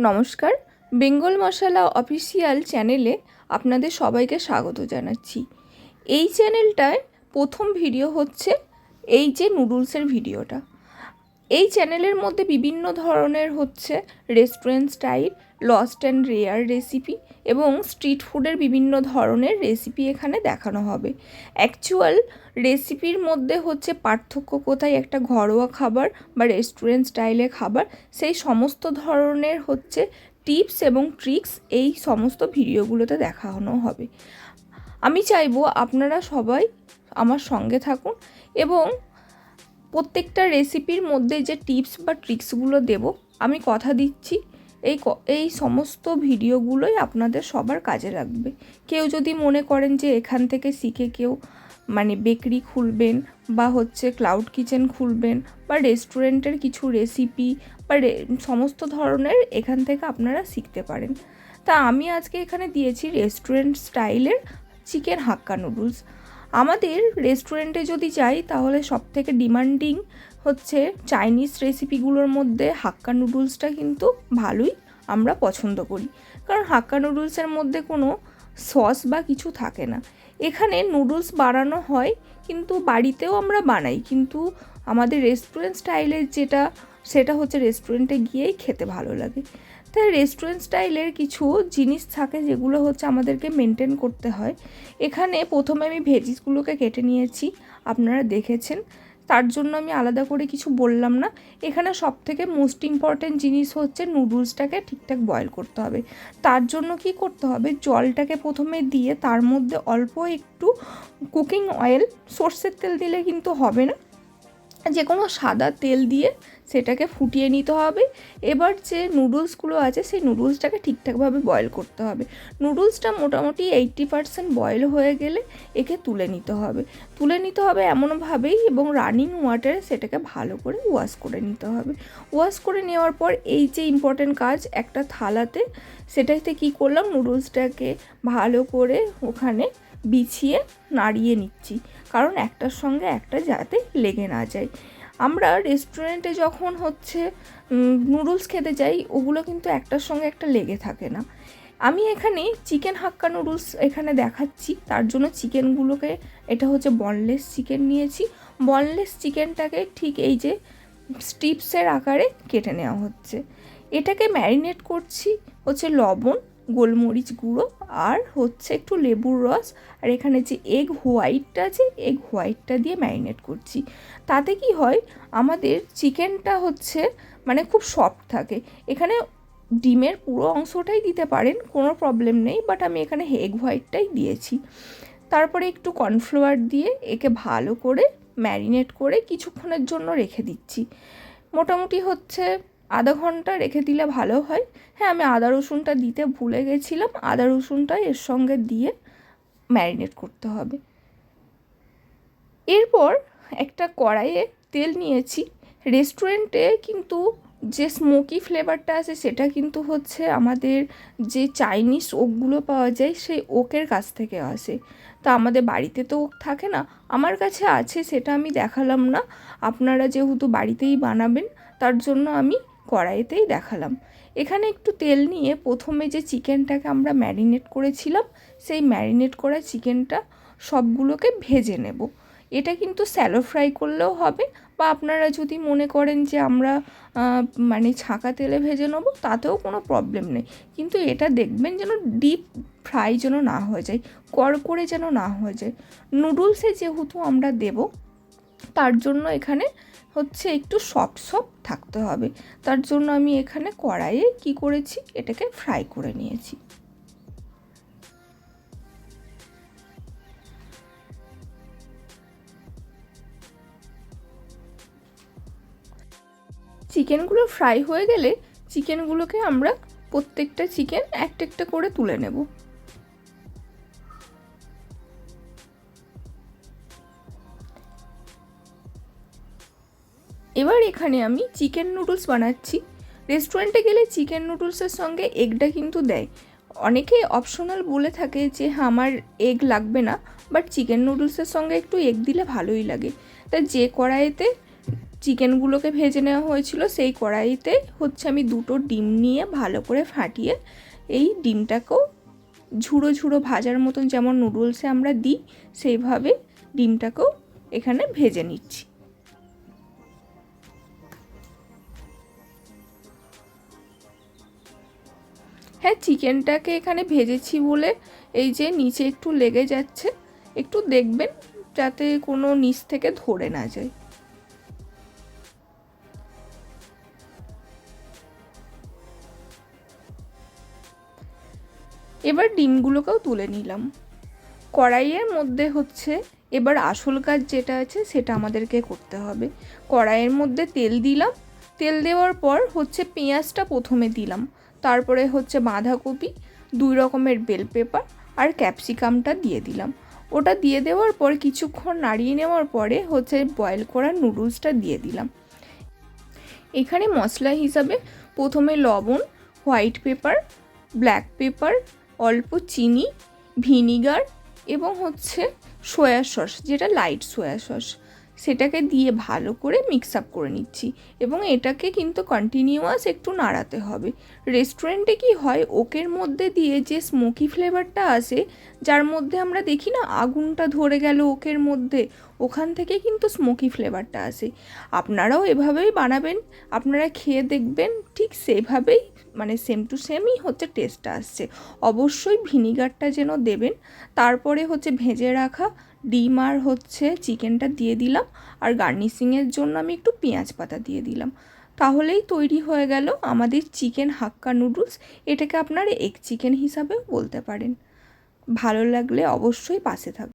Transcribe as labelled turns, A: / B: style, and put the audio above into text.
A: নমস্কার, বেঙ্গল মশলা অফিসিয়াল চ্যানেলে আপনাদের সবাইকে স্বাগত জানাচ্ছি। এই চ্যানেলটায় প্রথম ভিডিও হচ্ছে এই যে নুডলসের ভিডিওটা। এই চ্যানেলের মধ্যে বিভিন্ন ধরনের হচ্ছে restaurant style, lost and rare recipe এবং স্ট্রিট ফুডের বিভিন্ন ধরনের রেসিপি এখানে দেখানো হবে। অ্যাকচুয়াল রেসিপির মধ্যে হচ্ছে পার্থক্য কোথায়, একটা ঘরোয়া খাবার বা রেস্টুরেন্ট স্টাইলে খাবার, সেই সমস্ত ধরনের হচ্ছে টিপস এবং ট্রিক্স এই সমস্ত ভিডিওগুলোতে দেখানো হবে। আমি চাইবো আপনারা সবাই আমার সঙ্গে থাকুন এবং প্রত্যেকটা রেসিপির মধ্যে যে টিপস বা ট্রিক্সগুলো দেব, আমি কথা দিচ্ছি এই সমস্ত ভিডিওগুলোই আপনাদের সবার কাজে লাগবে। কেউ যদি মনে করেন যে এখান থেকে শিখে কেউ বেকারি খুলবেন বা হচ্ছে ক্লাউড কিচেন খুলবেন বা রেস্টুরেন্টের কিছু রেসিপি বা সমস্ত ধরনের এখান থেকে আপনারা শিখতে পারেন। তা আমি আজকে এখানে দিয়েছি রেস্টুরেন্ট স্টাইলের চিকেন হাক্কা নুডলস। আমাদের রেস্টুরেন্টে যদি যাই তাহলে সবথেকে ডিমান্ডিং হচ্ছে চাইনিজ রেসিপিগুলোর মধ্যে হাক্কা নুডলসটা কিন্তু ভালোই আমরা পছন্দ করি, কারণ হাক্কা নুডলসের মধ্যে কোনো সস বা কিছু থাকে না। এখানে নুডলস বানানো হয় কিন্তু বাড়িতেও আমরা বানাই, কিন্তু আমাদের রেস্টুরেন্ট স্টাইলের সেটা হচ্ছে রেস্টুরেন্টে গিয়েই খেতে ভালো লাগে। তাই রেস্টুরেন্ট স্টাইলের কিছু জিনিস থাকে যেগুলো হচ্ছে আমাদেরকে মেনটেন করতে হয়। এখানে প্রথমে আমি ভেজিসগুলোকে কেটে নিয়েছি, আপনারা দেখেছেন, তার জন্য আমি আলাদা করে কিছু বললাম না। এখানে সবথেকে মোস্ট ইম্পর্ট্যান্ট জিনিস হচ্ছে নুডলসটাকে ঠিকঠাক বয়েল করতে হবে। তার জন্য কি করতে হবে, জলটাকে প্রথমে দিয়ে তার মধ্যে অল্প একটু কুকিং অয়েল, সর্ষের তেল দিলে কিন্তু হবে না, যে কোনো সাদা তেল দিয়ে সেটাকে ফুটিয়ে নিতে হবে। এবার যে নুডলসগুলো আছে সেই নুডলসটাকে ঠিকঠাকভাবে বয়েল করতে হবে। নুডলসটা মোটামুটি 80% বয়েল হয়ে গেলে একে তুলে নিতে হবে এমনভাবেই, এবং রানিং ওয়াটারে সেটাকে ভালো করে ওয়াশ করে নিতে হবে। ওয়াশ করে নেওয়ার পর এই যে ইম্পর্টেন্ট কাজ, একটা থালাতে সেটাতে কি করলাম, নুডলসটাকে ভালো করে ওখানে বিছিয়ে নাড়িয়ে নিচ্ছি, কারণ একটার সঙ্গে একটা যাতে লেগে না যায়। আমরা রেস্টুরেন্টে যখন হচ্ছে নুডলস খেতে যাই, ওগুলো কিন্তু একটার সঙ্গে একটা লেগে থাকে না। আমি এখানে চিকেন হাক্কা নুডলস এখানে দেখাচ্ছি, তার জন্য চিকেনগুলোকে, এটা হচ্ছে বনলেস চিকেন নিয়েছি। বনলেস চিকেনটাকে ঠিক এই যে স্ট্রিপসের আকারে কেটে নেওয়া হচ্ছে। এটাকে ম্যারিনেট করছি হচ্ছে লবণ, গোলমরিচ গুঁড়ো আর হচ্ছে একটু লেবুর রস, আর এখানে যে এগ হোয়াইটটা আছে, এগ হোয়াইটটা দিয়ে ম্যারিনেট করছি। তাতে কি হয়, আমাদের চিকেনটা হচ্ছে খুব সফট থাকে। এখানে ডিমের পুরো অংশটাই দিতে পারেন, কোনো প্রবলেম নেই, বাট আমি এখানে এগ হোয়াইটটাই দিয়েছি। তারপরে একটু কর্নফ্লাওয়ার দিয়ে একে ভালো করে ম্যারিনেট করে কিছুক্ষণের জন্য রেখে দিচ্ছি। মোটামুটি হচ্ছে আধা ঘন্টা রেখে দিলে ভালো হয়। হ্যাঁ, আমি আদা রসুনটা দিতে ভুলে গেছিলাম, আদা রসুনটা এর সঙ্গে দিয়ে ম্যারিনেট করতে হবে। এরপর একটা কড়াইয়ে তেল নিয়েছি। রেস্টুরেন্টে কিন্তু যে স্মোকি ফ্লেভারটা আছে সেটা কিন্তু হচ্ছে আমাদের যে চাইনিজ ওকগুলো পাওয়া যায় সেই ওকের কাছ থেকে আসে। তা আমাদের বাড়িতে তো ওক থাকে না, আমার কাছে আছে, সেটা আমি দেখালাম না। আপনারা যেহেতু বাড়িতেই বানাবেন তার জন্য আমি কড়াইতেই দেখালাম। এখানে একটু তেল নিয়ে প্রথমে যে চিকেনটাকে আমরা ম্যারিনেট করেছিলাম, সেই ম্যারিনেট করা চিকেনটা সবগুলোকে ভেজে নেব। এটা কিন্তু স্যালো ফ্রাই করলেও হবে, বা আপনারা যদি মনে করেন যে আমরা ছাঁকা তেলে ভেজে নেব, তাতেও কোনো প্রবলেম নেই। কিন্তু এটা দেখবেন যেন ডিপ ফ্রাই যেন না হয়ে যায়, কড়কড়ে যেন না হয়ে যায়। নুডলসে যেহেতু আমরা দেব, তার জন্য এখানে হচ্ছে একটু সফট থাকতে হবে। তার জন্য আমি এখানে কড়াইয়ে কি করেছি, এটাকে ফ্রাই করে নিয়েছি। চিকেনগুলো ফ্রাই হয়ে গেলে চিকেনগুলোকে আমরা প্রত্যেকটা চিকেন একটা একটা করে তুলে নেব। এবার এখানে আমি চিকেন নুডলস বানাচ্ছি। রেস্টুরেন্টে গেলে চিকেন নুডলসের সঙ্গে এগটা কিন্তু দেয়। অনেকে অপশনাল বলে থাকে যে আমার এগ লাগবে না, বাট চিকেন নুডলসের সঙ্গে একটু এগ দিলে ভালোই লাগে। তাই যে কড়াইতে চিকেনগুলোকে ভেজে নেওয়া হয়েছিল সেই কড়াইতে হচ্ছে আমি 2টো ডিম নিয়ে ভালো করে ফাটিয়ে এই ডিমটাকেও ঝুড়ো ঝুড়ো ভাজার মতন যেমন নুডলসে আমরা দিই সেইভাবে ডিমটাকেও এখানে ভেজে নিচ্ছি। হ্যাঁ, চিকেনটাকে এখানে ভেজেছি বলে এই যে নিচে একটু লেগে যাচ্ছে, একটু দেখবেন যাতে কোনো নিচ থেকে ধরে না যায়। এবার ডিমগুলোকেও তুলে নিলাম। কড়াইয়ের মধ্যে হচ্ছে এবার আসল কাজ যেটা আছে সেটা আমাদেরকে করতে হবে। কড়াইয়ের মধ্যে তেল দিলাম, তেল দেওয়ার পর হচ্ছে পেঁয়াজটা প্রথমে দিলাম, তারপরে হচ্ছে বাঁধাকপি, 2 রকমের বেল পেপার আর ক্যাপসিকামটা দিয়ে দিলাম। ওটা দিয়ে দেওয়ার পর কিছুক্ষণ নাড়িয়ে নেওয়ার পরে হচ্ছে বয়েল করা নুডলসটা দিয়ে দিলাম। এখানে মশলা হিসাবে প্রথমে লবণ, হোয়াইট পেপার, ব্ল্যাক পেপার, অল্প চিনি, ভিনিগার এবং হচ্ছে সয়া সস, যেটা লাইট সয়া সস, সেটাকে দিয়ে ভালো করে মিক্স আপ করে নিচ্ছি এবং এটাকে কিন্তু কন্টিনিউয়াস একটু নাড়াতে হবে। রেস্টুরেন্টে কি হয়, ওকের মধ্যে দিয়ে যে স্মোকি ফ্লেভারটা আসে, যার মধ্যে আমরা দেখি না আগুনটা ধরে গেল ওকের মধ্যে, ওখান থেকে কিন্তু স্মোকি ফ্লেভারটা আসে। আপনারাও এভাবেই বানাবেন, আপনারা খেয়ে দেখবেন ঠিক সেভাবেই মানে সেম টু সেমই হচ্ছে টেস্টটা আসছে। অবশ্যই ভিনিগারটা যেন দেবেন। তারপরে হচ্ছে ভেজে রাখা ডিম আর হচ্ছে চিকেনটা দিয়ে দিলাম, আর গার্নিশিংয়ের জন্য আমি একটু পেঁয়াজ পাতা দিয়ে দিলাম। তাহলেই তৈরি হয়ে গেল আমাদের চিকেন হাক্কা নুডলস। এটাকে আপনারা এগ চিকেন হিসাবেও বলতে পারেন। ভালো লাগলে অবশ্যই পাশে থাকবেন।